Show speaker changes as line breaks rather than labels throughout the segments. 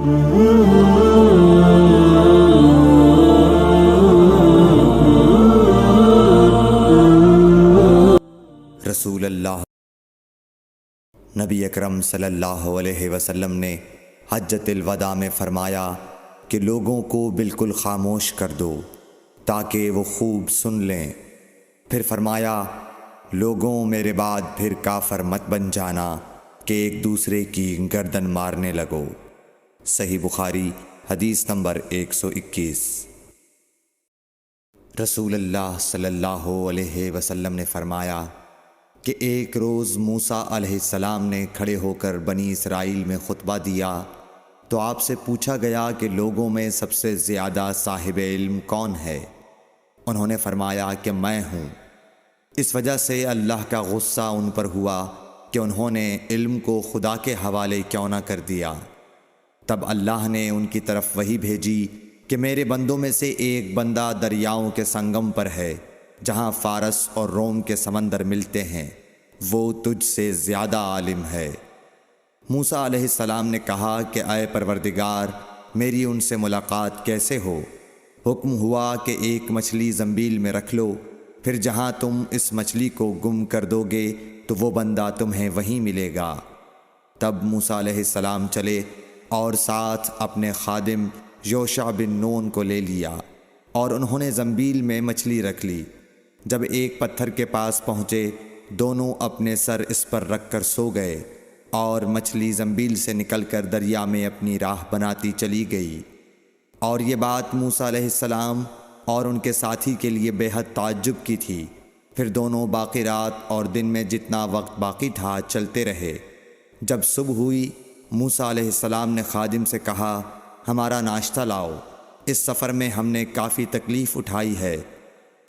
رسول اللہ نبی اکرم صلی اللہ علیہ وسلم نے حجۃ الوداع میں فرمایا کہ لوگوں کو بالکل خاموش کر دو تاکہ وہ خوب سن لیں۔ پھر فرمایا، لوگوں میرے بعد پھر کافر مت بن جانا کہ ایک دوسرے کی گردن مارنے لگو۔ صحیح بخاری حدیث نمبر 121۔ رسول اللہ صلی اللہ علیہ وسلم نے فرمایا کہ ایک روز موسیٰ علیہ السلام نے کھڑے ہو کر بنی اسرائیل میں خطبہ دیا تو آپ سے پوچھا گیا کہ لوگوں میں سب سے زیادہ صاحب علم کون ہے؟ انہوں نے فرمایا کہ میں ہوں۔ اس وجہ سے اللہ کا غصہ ان پر ہوا کہ انہوں نے علم کو خدا کے حوالے کیوں نہ کر دیا۔ تب اللہ نے ان کی طرف وحی بھیجی کہ میرے بندوں میں سے ایک بندہ دریاؤں کے سنگم پر ہے جہاں فارس اور روم کے سمندر ملتے ہیں، وہ تجھ سے زیادہ عالم ہے۔ موسیٰ علیہ السلام نے کہا کہ اے پروردگار، میری ان سے ملاقات کیسے ہو؟ حکم ہوا کہ ایک مچھلی زنبیل میں رکھ لو، پھر جہاں تم اس مچھلی کو گم کر دو گے تو وہ بندہ تمہیں وہیں ملے گا۔ تب موسیٰ علیہ السلام چلے اور ساتھ اپنے خادم یوشع بن نون کو لے لیا اور انہوں نے زنبیل میں مچھلی رکھ لی۔ جب ایک پتھر کے پاس پہنچے، دونوں اپنے سر اس پر رکھ کر سو گئے اور مچھلی زنبیل سے نکل کر دریا میں اپنی راہ بناتی چلی گئی۔ اور یہ بات موسیٰ علیہ السلام اور ان کے ساتھی کے لیے بے حد تعجب کی تھی۔ پھر دونوں باقی رات اور دن میں جتنا وقت باقی تھا چلتے رہے۔ جب صبح ہوئی، موسیٰ علیہ السلام نے خادم سے کہا، ہمارا ناشتہ لاؤ، اس سفر میں ہم نے کافی تکلیف اٹھائی ہے۔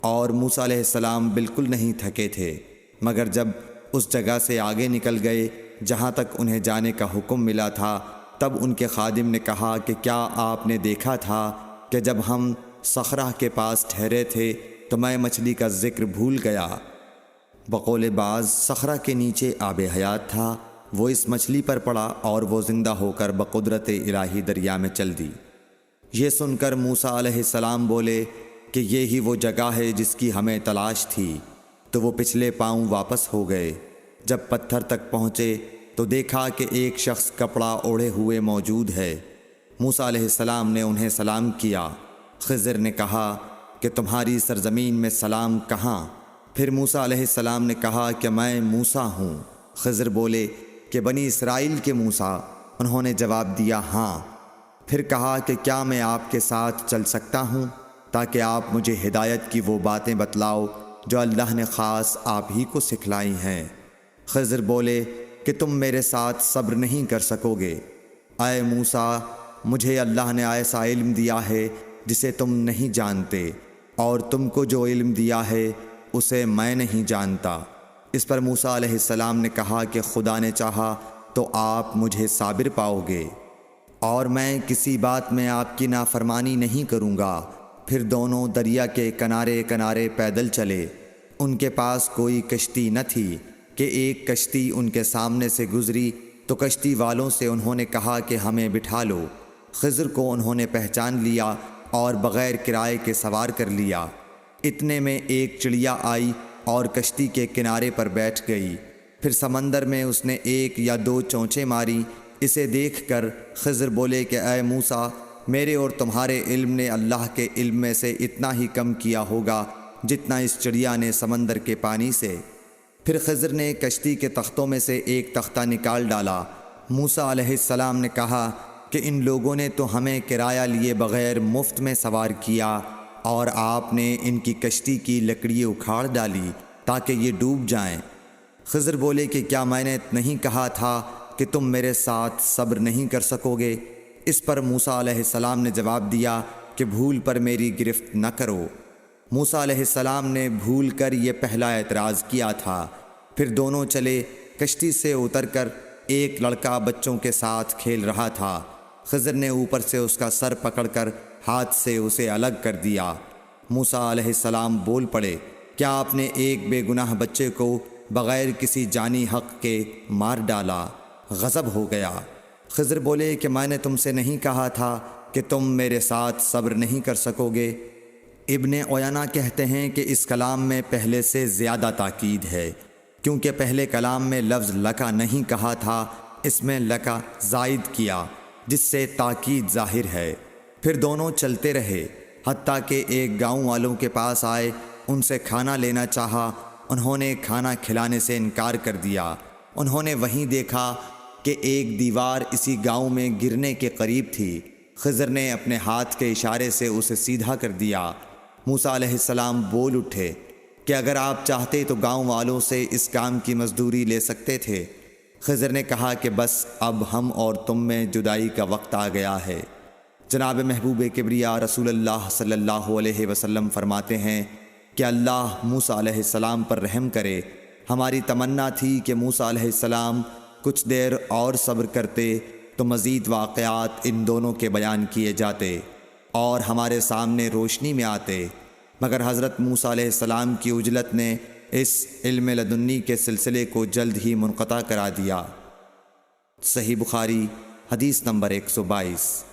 اور موسیٰ علیہ السلام بالکل نہیں تھکے تھے، مگر جب اس جگہ سے آگے نکل گئے جہاں تک انہیں جانے کا حکم ملا تھا، تب ان کے خادم نے کہا کہ کیا آپ نے دیکھا تھا کہ جب ہم صخرہ کے پاس ٹھہرے تھے تو میں مچھلی کا ذکر بھول گیا؟ بقول بعض صخرہ کے نیچے آب حیات تھا، وہ اس مچھلی پر پڑا اور وہ زندہ ہو کر بقدرت الہی دریا میں چل دی۔ یہ سن کر موسیٰ علیہ السلام بولے کہ یہی وہ جگہ ہے جس کی ہمیں تلاش تھی، تو وہ پچھلے پاؤں واپس ہو گئے۔ جب پتھر تک پہنچے تو دیکھا کہ ایک شخص کپڑا اوڑھے ہوئے موجود ہے۔ موسیٰ علیہ السلام نے انہیں سلام کیا۔ خضر نے کہا کہ تمہاری سرزمین میں سلام کہاں؟ پھر موسیٰ علیہ السلام نے کہا کہ میں موسیٰ ہوں۔ خضر بولے کہ بنی اسرائیل کے موسیٰ؟ انہوں نے جواب دیا، ہاں۔ پھر کہا کہ کیا میں آپ کے ساتھ چل سکتا ہوں تاکہ آپ مجھے ہدایت کی وہ باتیں بتلاؤ جو اللہ نے خاص آپ ہی کو سکھلائی ہیں؟ خضر بولے کہ تم میرے ساتھ صبر نہیں کر سکو گے۔ اے موسیٰ، مجھے اللہ نے ایسا علم دیا ہے جسے تم نہیں جانتے، اور تم کو جو علم دیا ہے اسے میں نہیں جانتا۔ اس پر موسیٰ علیہ السلام نے کہا کہ خدا نے چاہا تو آپ مجھے صابر پاؤ گے، اور میں کسی بات میں آپ کی نافرمانی نہیں کروں گا۔ پھر دونوں دریا کے کنارے کنارے پیدل چلے۔ ان کے پاس کوئی کشتی نہ تھی کہ ایک کشتی ان کے سامنے سے گزری تو کشتی والوں سے انہوں نے کہا کہ ہمیں بٹھا لو۔ خضر کو انہوں نے پہچان لیا اور بغیر کرائے کے سوار کر لیا۔ اتنے میں ایک چڑیا آئی اور کشتی کے کنارے پر بیٹھ گئی۔ پھر سمندر میں اس نے ایک یا دو چونچیں ماری۔ اسے دیکھ کر خضر بولے کہ اے موسیٰ، میرے اور تمہارے علم نے اللہ کے علم میں سے اتنا ہی کم کیا ہوگا جتنا اس چڑیا نے سمندر کے پانی سے۔ پھر خضر نے کشتی کے تختوں میں سے ایک تختہ نکال ڈالا۔ موسیٰ علیہ السلام نے کہا کہ ان لوگوں نے تو ہمیں کرایہ لیے بغیر مفت میں سوار کیا، اور آپ نے ان کی کشتی کی لکڑی اکھاڑ ڈالی تاکہ یہ ڈوب جائیں۔ خضر بولے کہ کیا میں نے نہیں کہا تھا کہ تم میرے ساتھ صبر نہیں کر سکو گے؟ اس پر موسیٰ علیہ السلام نے جواب دیا کہ بھول پر میری گرفت نہ کرو۔ موسیٰ علیہ السلام نے بھول کر یہ پہلا اعتراض کیا تھا۔ پھر دونوں چلے۔ کشتی سے اتر کر ایک لڑکا بچوں کے ساتھ کھیل رہا تھا۔ خضر نے اوپر سے اس کا سر پکڑ کر ہاتھ سے اسے الگ کر دیا۔ موسیٰ علیہ السلام بول پڑے، کیا آپ نے ایک بے گناہ بچے کو بغیر کسی جانی حق کے مار ڈالا؟ غضب ہو گیا۔ خضر بولے کہ میں نے تم سے نہیں کہا تھا کہ تم میرے ساتھ صبر نہیں کر سکو گے؟ ابن عیینہ کہتے ہیں کہ اس کلام میں پہلے سے زیادہ تاکید ہے، کیونکہ پہلے کلام میں لفظ لکا نہیں کہا تھا، اس میں لکا زائد کیا، جس سے تاکید ظاہر ہے۔ پھر دونوں چلتے رہے، حتیٰ کہ ایک گاؤں والوں کے پاس آئے، ان سے کھانا لینا چاہا، انہوں نے کھانا کھلانے سے انکار کر دیا۔ انہوں نے وہیں دیکھا کہ ایک دیوار اسی گاؤں میں گرنے کے قریب تھی۔ خضر نے اپنے ہاتھ کے اشارے سے اسے سیدھا کر دیا۔ موسیٰ علیہ السلام بول اٹھے کہ اگر آپ چاہتے تو گاؤں والوں سے اس کام کی مزدوری لے سکتے تھے۔ خضر نے کہا کہ بس اب ہم اور تم میں جدائی کا وقت آ گیا ہے۔ جناب محبوب کبریا رسول اللہ صلی اللہ علیہ وسلم فرماتے ہیں کہ اللہ موسیٰ علیہ السلام پر رحم کرے۔ ہماری تمنا تھی کہ موسیٰ علیہ السلام کچھ دیر اور صبر کرتے تو مزید واقعات ان دونوں کے بیان کیے جاتے اور ہمارے سامنے روشنی میں آتے، مگر حضرت موسیٰ علیہ السلام کی عجلت نے اس علم لدنی کے سلسلے کو جلد ہی منقطع کرا دیا۔ صحیح بخاری حدیث نمبر 122۔